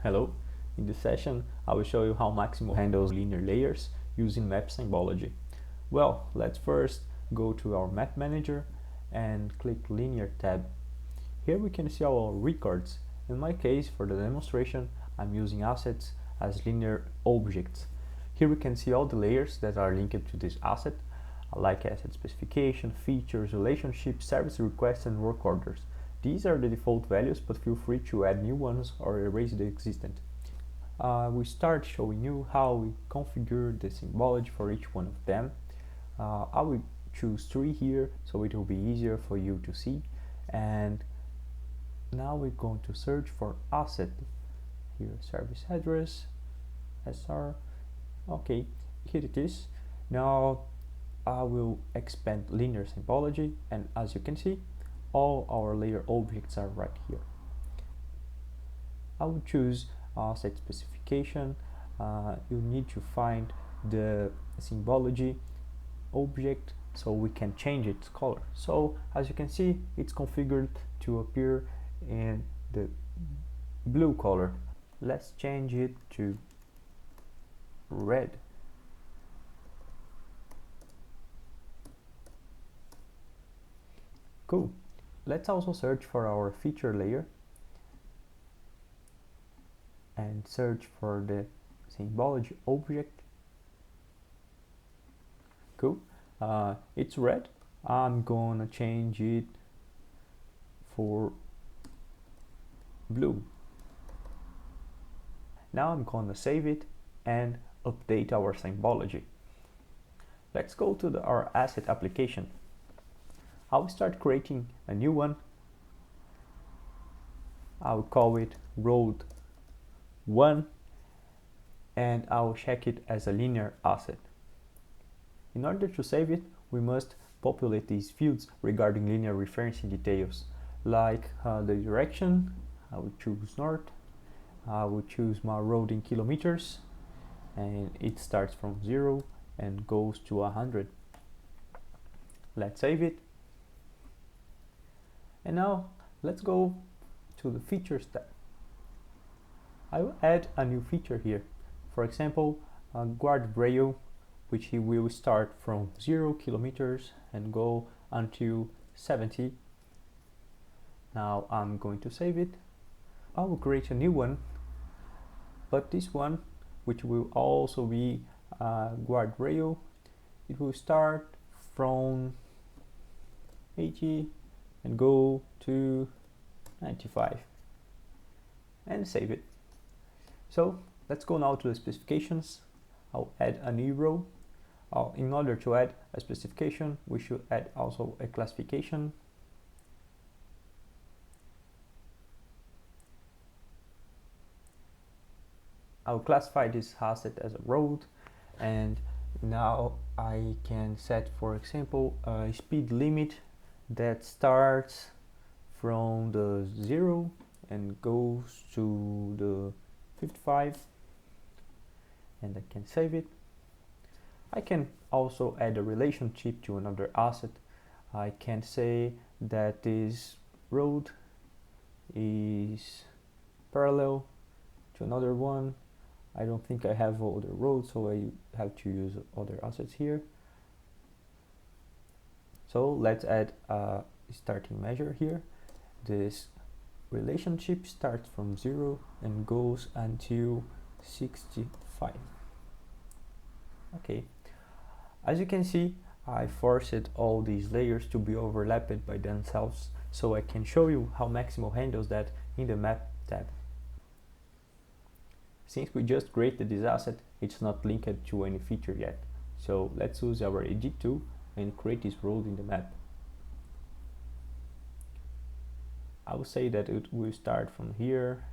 Hello, in this session I will show you how Maximo handles linear layers using map symbology. Well, let's first go to our map manager and click linear tab. Here we can see our records. In my case, for the demonstration, I'm using assets as linear objects. Here we can see all the layers that are linked to this asset, like asset specification, features, relationships, service requests, and work orders. These are the default values, but feel free to add new ones or erase the existent. We start showing you how we configure the symbology for each one of them. I will choose 3 here, so it will be easier for you to see. And now we're going to search for asset. Here, service address, SR. Okay, here it is. Now I will expand linear symbology, and as you can see, all our layer objects are right here. I will choose asset specification. You need to find the symbology object so we can change its color. So as you can see, it's configured to appear in the blue color. Let's change it to red. Cool. Let's also search for our feature layer and search for the symbology object. Cool. It's red. I'm gonna change it for blue. Now I'm gonna save it and update our symbology. Let's go to our asset application. I'll start creating a new one. I'll call it road 1 and I'll check it as a linear asset. In order to save it, we must populate these fields regarding linear referencing details, like the direction. I will choose north. I will choose my road in kilometers, and it starts from 0 and goes to 100. Let's save it. And now let's go to the features tab. I will add a new feature here. For example, a guardrail, which will start from 0 kilometers and go until 70. Now I'm going to save it. I will create a new one, but this one, which will also be a guardrail, it will start from 80 and go to 95 and save it. So let's go now to the specifications. I'll add a new row. In order to add a specification, we should add also a classification. I'll classify this asset as a road, and now I can set, for example, a speed limit that starts from the 0 and goes to the 55, and I can save it. I can also add a relationship to another asset. I can say that this road is parallel to another one. I don't think I have other roads, so I have to use other assets here. So let's add a starting measure here. This relationship starts from 0 and goes until 65. Okay. As you can see, I forced all these layers to be overlapped by themselves, so I can show you how Maximo handles that in the map tab. Since we just created this asset, it's not linked to any feature yet. So let's use our edit tool and create this road in the map. I will say that it will start from here.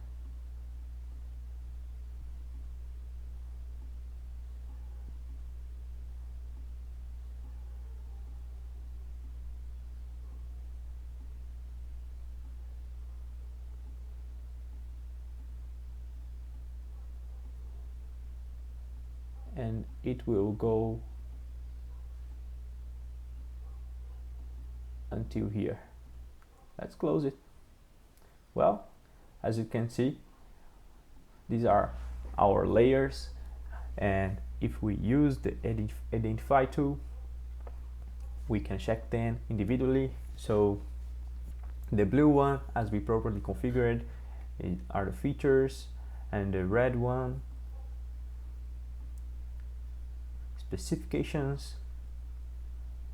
And it will go until here. Let's close it. Well, as you can see, These are our layers, and if we use the identify tool, we can check them individually. So the blue one, as we properly configured, are the features, and the red one, specifications,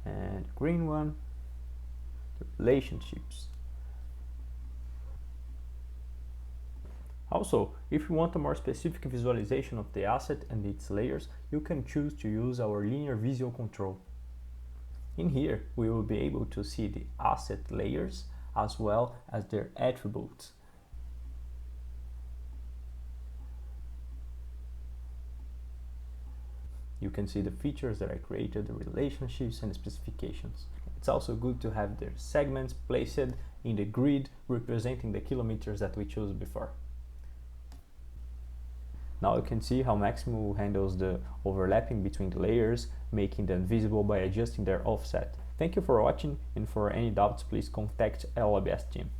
and green one, the relationships. Also, if you want a more specific visualization of the asset and its layers, you can choose to use our linear visual control. In here, we will be able to see the asset layers as well as their attributes. You can see the features that I created, the relationships and the specifications. It's also good to have their segments placed in the grid representing the kilometers that we chose before. Now you can see how Maximo handles the overlapping between the layers, making them visible by adjusting their offset. Thank you for watching, and for any doubts please contact LBS team.